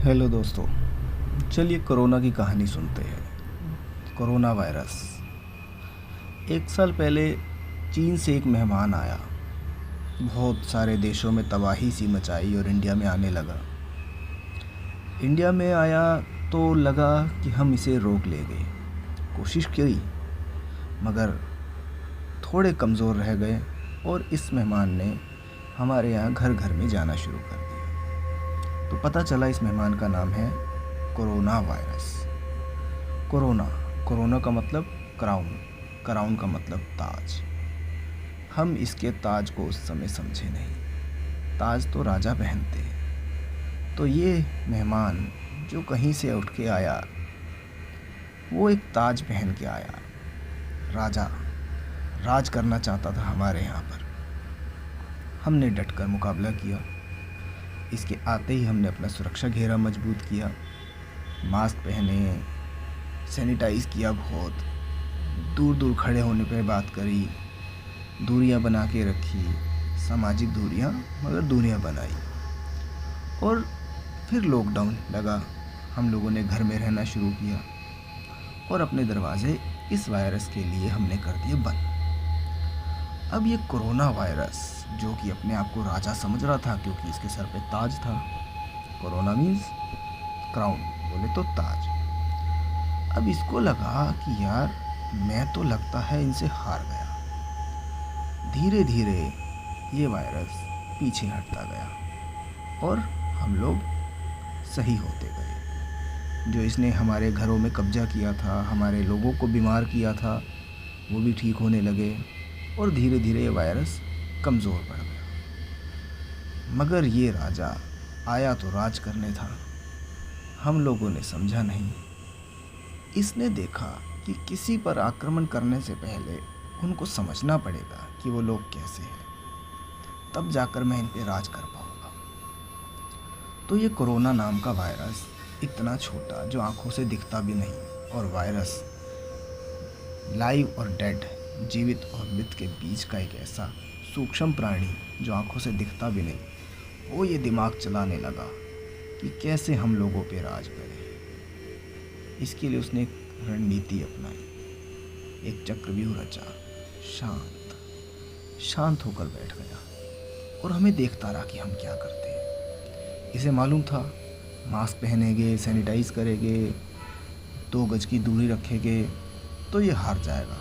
Hello दोस्तों। चलिए corona की कहानी सुनते हैं। Corona virus. 1 साल पहले चीन से एक मेहमान आया, बहुत सारे देशों में तबाही सी मचाई और इंडिया में आने लगा। इंडिया में आया तो लगा कि हम इसे रोक लेंगे। कोशिश की मगर थोड़े कमज़ोर रह गए और इस मेहमान ने हमारे यहाँ घर घर में जाना शुरू कर दिया। तो पता चला इस मेहमान का नाम है कोरोना वायरस। कोरोना कोरोना का मतलब क्राउन, क्राउन का मतलब ताज। हम इसके ताज को उस समय समझे नहीं। ताज तो राजा पहनते हैं। तो ये मेहमान जो कहीं से उठ के आया, वो एक ताज पहन के आया। राजा राज करना चाहता था हमारे यहाँ पर। हमने डटकर मुकाबला किया। इसके आते ही हमने अपना सुरक्षा घेरा मजबूत किया, मास्क पहने, सैनिटाइज़ किया, बहुत दूर दूर खड़े होने पे बात करी, दूरियां बना के रखी, सामाजिक दूरियां, मगर दूरियां बनाई। और फिर लॉकडाउन लगा। हम लोगों ने घर में रहना शुरू किया और अपने दरवाजे इस वायरस के लिए हमने कर दिए बंद। अब ये कोरोना वायरस जो कि अपने आप को राजा समझ रहा था क्योंकि इसके सर पे ताज था। कोरोना मीन्स क्राउन, बोले तो ताज। अब इसको लगा कि यार मैं तो लगता है इनसे हार गया। धीरे धीरे ये वायरस पीछे हटता गया और हम लोग सही होते गए। जो इसने हमारे घरों में कब्जा किया था, हमारे लोगों को बीमार किया था, वो भी ठीक होने लगे और धीरे धीरे ये वायरस कमज़ोर पड़ गया। मगर ये राजा आया तो राज करने था। हम लोगों ने समझा नहीं। इसने देखा कि किसी पर आक्रमण करने से पहले उनको समझना पड़ेगा कि वो लोग कैसे हैं, तब जाकर मैं इन पे राज कर पाऊंगा। तो ये कोरोना नाम का वायरस इतना छोटा जो आंखों से दिखता भी नहीं, और वायरस लाइव और डेड, जीवित और मृत के बीच का एक ऐसा सूक्ष्म प्राणी जो आंखों से दिखता भी नहीं, वो ये दिमाग चलाने लगा कि कैसे हम लोगों पे राज करें। इसके लिए उसने एक रणनीति अपनाई, एक चक्रव्यूह रचा। शांत शांत होकर बैठ गया और हमें देखता रहा कि हम क्या करते हैं। इसे मालूम था मास्क पहनेंगे, सैनिटाइज करेंगे, 2 गज की दूरी रखेंगे तो ये हार जाएगा।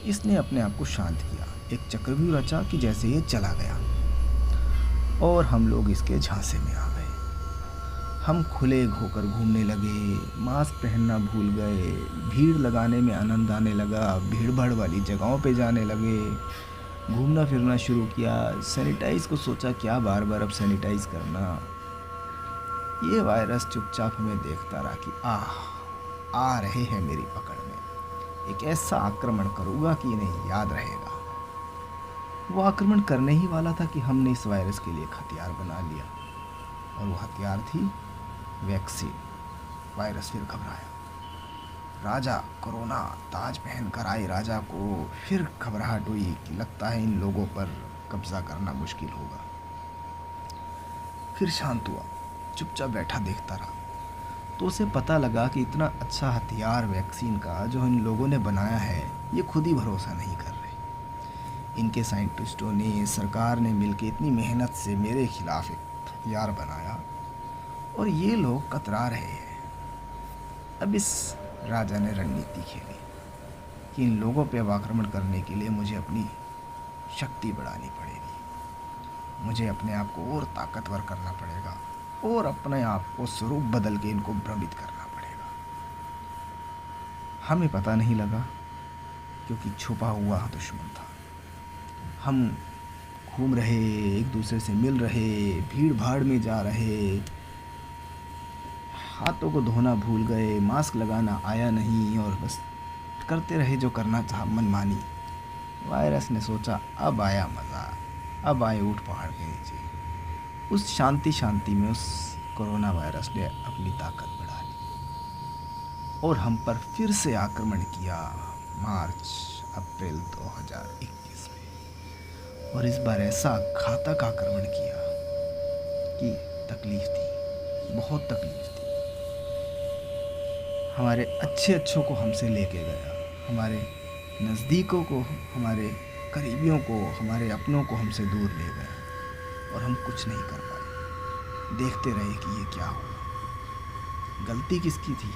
इसने अपने आप को शांत किया, एक चक्रव्यूह रचा कि जैसे ये चला गया और हम लोग इसके झांसे में आ गए। हम खुले होकर घूमने लगे, मास्क पहनना भूल गए, भीड़ लगाने में आनंद आने लगा, भीड़ भाड़ वाली जगहों पे जाने लगे, घूमना फिरना शुरू किया। सैनिटाइज को सोचा क्या बार बार अब सैनिटाइज करना। ये वायरस चुपचाप हमें देखता रहा कि आ रहे हैं मेरी पकड़ में, एक ऐसा आक्रमण करूँगा कि इन्हें याद रहेगा। वो आक्रमण करने ही वाला था कि हमने इस वायरस के लिए एक हथियार बना लिया, और वो हथियार थी वैक्सीन। वायरस फिर घबराया। राजा कोरोना ताज पहन कर आए राजा को फिर घबराहट हुई कि लगता है इन लोगों पर कब्जा करना मुश्किल होगा। फिर शांत हुआ, चुपचाप बैठा देखता रहा। तो उसे पता लगा कि इतना अच्छा हथियार वैक्सीन का जो इन लोगों ने बनाया है, ये खुद ही भरोसा नहीं कर रहे। इनके साइंटिस्टों ने, सरकार ने मिलकर इतनी मेहनत से मेरे खिलाफ एक हथियार बनाया और ये लोग कतरा रहे हैं। अब इस राजा ने रणनीति खेली कि इन लोगों पे अब आक्रमण करने के लिए मुझे अपनी शक्ति बढ़ानी पड़ेगी, मुझे अपने आप को और ताकतवर करना पड़ेगा और अपने आप को स्वरूप बदल के इनको भ्रमित करना पड़ेगा। हमें पता नहीं लगा क्योंकि छुपा हुआ दुश्मन था। हम घूम रहे, एक दूसरे से मिल रहे, भीड़ भाड़ में जा रहे, हाथों को धोना भूल गए, मास्क लगाना आया नहीं और बस करते रहे जो करना था मनमानी। वायरस ने सोचा अब आया मज़ा, अब आए ऊँट पहाड़ के नीचे। उस शांति में उस कोरोना वायरस ने अपनी ताकत बढ़ा ली और हम पर फिर से आक्रमण किया मार्च-अप्रैल 2021 में। और इस बार ऐसा घातक आक्रमण किया कि तकलीफ थी। बहुत तकलीफ़ थी। हमारे अच्छों को हमसे लेके गया, हमारे नज़दीकों को, हमारे करीबियों को, हमारे अपनों को हमसे दूर ले गया और हम कुछ नहीं कर पाए। देखते रहे कि ये क्या हुआ। गलती किसकी थी?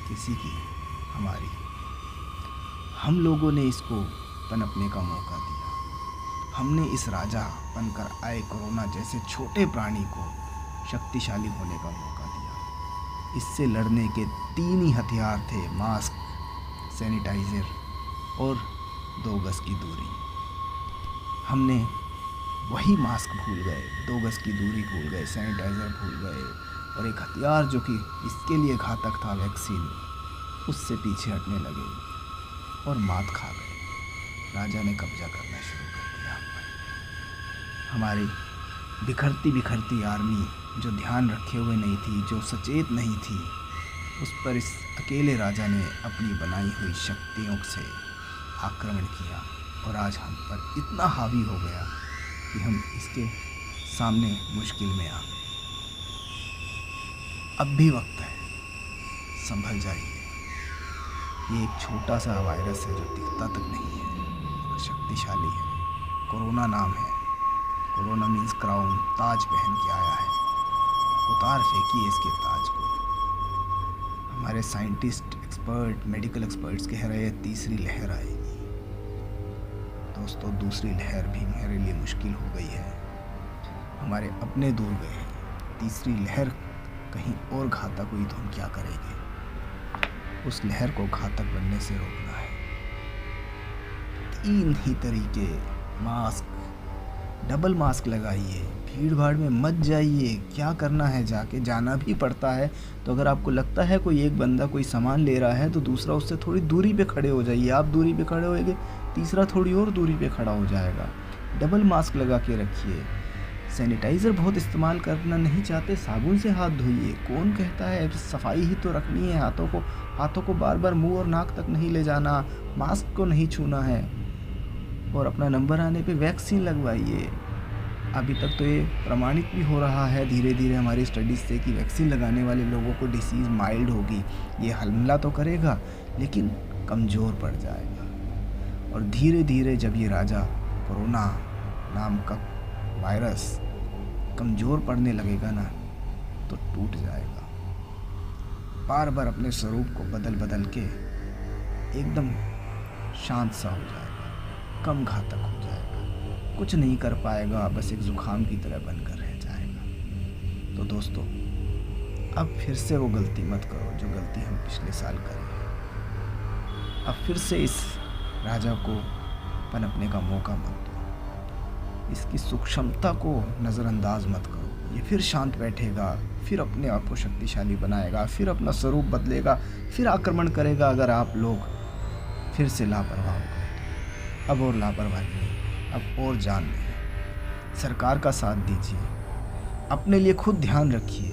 किसी की, हमारी। हम लोगों ने इसको पनपने का मौका दिया। हमने इस राजा बनकर आए कोरोना जैसे छोटे प्राणी को शक्तिशाली होने का मौका दिया। इससे लड़ने के 3 ही हथियार थे: मास्क, सैनिटाइज़र और 2 गज की दूरी। हमने वही मास्क भूल गए, 2 गज की दूरी भूल गए, सैनिटाइज़र भूल गए और एक हथियार जो कि इसके लिए घातक था, वैक्सीन, उससे पीछे हटने लगे और मात खा गए। राजा ने कब्जा करना शुरू कर दिया हम पर। हमारी बिखरती आर्मी जो ध्यान रखे हुए नहीं थी, जो सचेत नहीं थी, उस पर इस अकेले राजा ने अपनी बनाई हुई शक्तियों से आक्रमण किया और आज हम पर इतना हावी हो गया कि हम इसके सामने मुश्किल में आ गए। अब भी वक्त है, संभल जाइए। ये एक छोटा सा वायरस है जो दिखता तक नहीं है, शक्तिशाली है। कोरोना नाम है। कोरोना मीन्स क्राउन, ताज पहन के आया है। उतार फेंकिए इसके ताज को। हमारे साइंटिस्ट, एक्सपर्ट, मेडिकल एक्सपर्ट्स कह रहे हैं तीसरी लहर आएगी। दोस्तों, दूसरी लहर भी मेरे लिए मुश्किल हो गई है। हमारे अपने दूर गए हैं। तीसरी लहर कहीं और घातक हुई तो हम क्या करेंगे? उस लहर को घातक बनने से रोकना है। 3 ही तरीके: मास्क, डबल मास्क लगाइए, भीड़ भाड़ में मत जाइए। क्या करना है, जाके जाना भी पड़ता है तो अगर आपको लगता है कोई एक बंदा कोई सामान ले रहा है तो दूसरा उससे थोड़ी दूरी पे खड़े हो जाइए। आप दूरी पे खड़े होएंगे, तीसरा थोड़ी और दूरी पे खड़ा हो जाएगा। डबल मास्क लगा के रखिए। सैनिटाइज़र बहुत इस्तेमाल करना नहीं चाहते, साबुन से हाथ धोइए। कौन कहता है सफाई ही तो रखनी है, हाथों को बार बार मुंह और नाक तक नहीं ले जाना, मास्क को नहीं छूना है। और अपना नंबर आने पे वैक्सीन लगवाइए। अभी तक तो ये प्रमाणित भी हो रहा है धीरे धीरे हमारी स्टडीज़ से कि वैक्सीन लगाने वाले लोगों को डिसीज़ माइल्ड होगी। ये हमला तो करेगा लेकिन कमज़ोर पड़ जाएगा। और धीरे धीरे जब ये राजा कोरोना नाम का वायरस कमज़ोर पड़ने लगेगा ना, तो टूट जाएगा। बार बार अपने स्वरूप को बदल बदल के एकदम शांत सा हो जाएगा, कम घातक हो जाएगा, कुछ नहीं कर पाएगा, बस एक ज़ुकाम की तरह बनकर रह जाएगा। तो दोस्तों, अब फिर से वो गलती मत करो जो गलती हम पिछले साल करी है। अब फिर से इस राजा को पनपने का मौका मत दो। इसकी सूक्ष्मता को नज़रअंदाज मत करो। ये फिर शांत बैठेगा, फिर अपने आप को शक्तिशाली बनाएगा, फिर अपना स्वरूप बदलेगा, फिर आक्रमण करेगा अगर आप लोग फिर से लापरवाह हो गए। अब और लापरवाही नहीं, अब और जान नहीं। सरकार का साथ दीजिए, अपने लिए खुद ध्यान रखिए,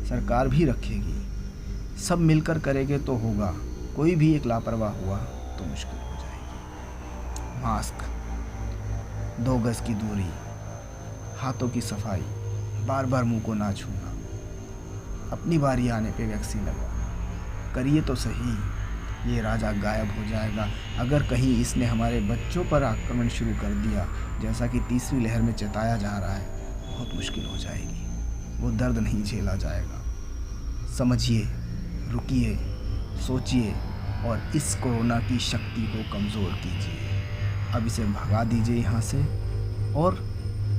सरकार भी रखेगी। सब मिलकर करेंगे तो होगा। कोई भी एक लापरवाह हुआ तो मुश्किल हो जाएगी। मास्क, 2 गज की दूरी, हाथों की सफाई, बार बार मुंह को ना छूना, अपनी बारी आने पे वैक्सीन लगवाना। करिए तो सही, ये राजा गायब हो जाएगा। अगर कहीं इसने हमारे बच्चों पर आक्रमण शुरू कर दिया, जैसा कि तीसरी लहर में चेताया जा रहा है, बहुत मुश्किल हो जाएगी। वो दर्द नहीं झेला जाएगा। समझिए, रुकिए, सोचिए और इस कोरोना की शक्ति को कमज़ोर कीजिए। अब इसे भगा दीजिए यहाँ से और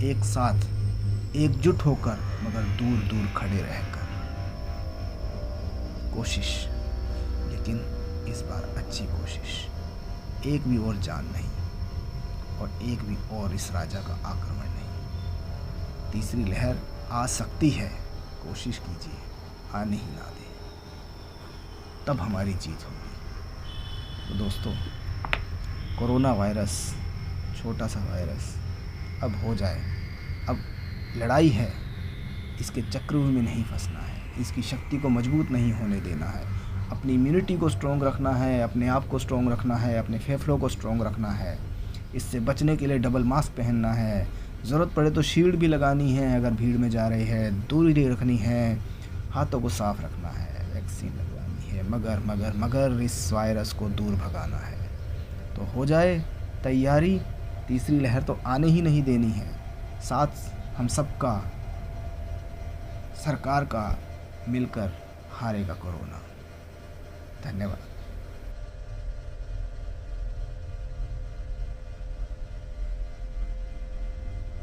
एक साथ एकजुट होकर मगर दूर दूर खड़े रहकर कोशिश, लेकिन इस बार अच्छी कोशिश। एक भी और जान नहीं और एक भी और इस राजा का आक्रमण नहीं। तीसरी लहर आ सकती है, कोशिश कीजिए, आने ही ना दे, तब हमारी जीत होगी। तो दोस्तों, कोरोना वायरस, छोटा सा वायरस, अब हो जाए। अब लड़ाई है, इसके चक्रव्यूह में नहीं फंसना है, इसकी शक्ति को मजबूत नहीं होने देना है। अपनी इम्यूनिटी को स्ट्रॉन्ग रखना है, अपने आप को स्ट्रॉन्ग रखना है, अपने फेफड़ों को स्ट्रॉन्ग रखना है। इससे बचने के लिए डबल मास्क पहनना है, ज़रूरत पड़े तो शील्ड भी लगानी है अगर भीड़ में जा रहे हैं, दूरी रखनी है, हाथों को साफ रखना है, वैक्सीन लगवानी है, मगर इस वायरस को दूर भगाना है। तो हो जाए तैयारी, तीसरी लहर तो आने ही नहीं देनी है। साथ हम सबका, सरकार का मिलकर हारेगा कोरोना। धन्यवाद।